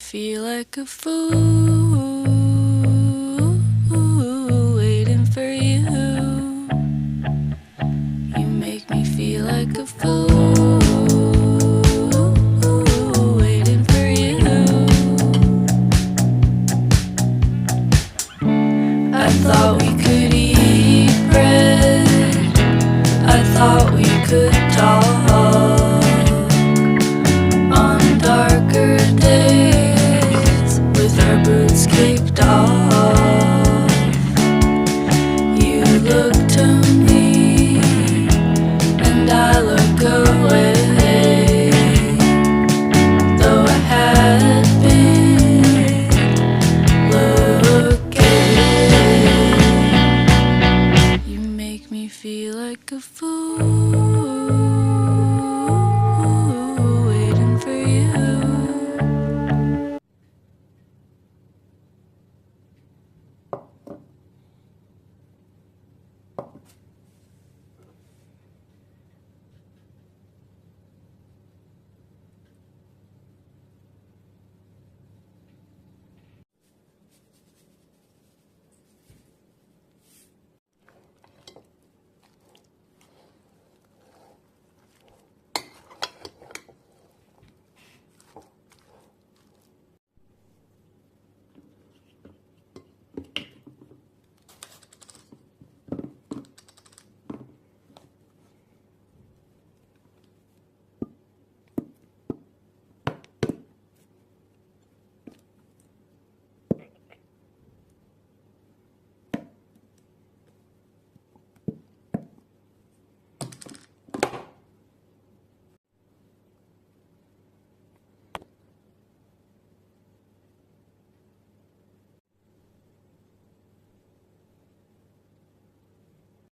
feel like a fool waiting for you. You make me feel like a fool waiting for you. I thought we could eat bread, I thought we could talk on darker days with our boots kicked off. You look to me and I look away, though I had been looking. You make me feel like a fool waiting for you.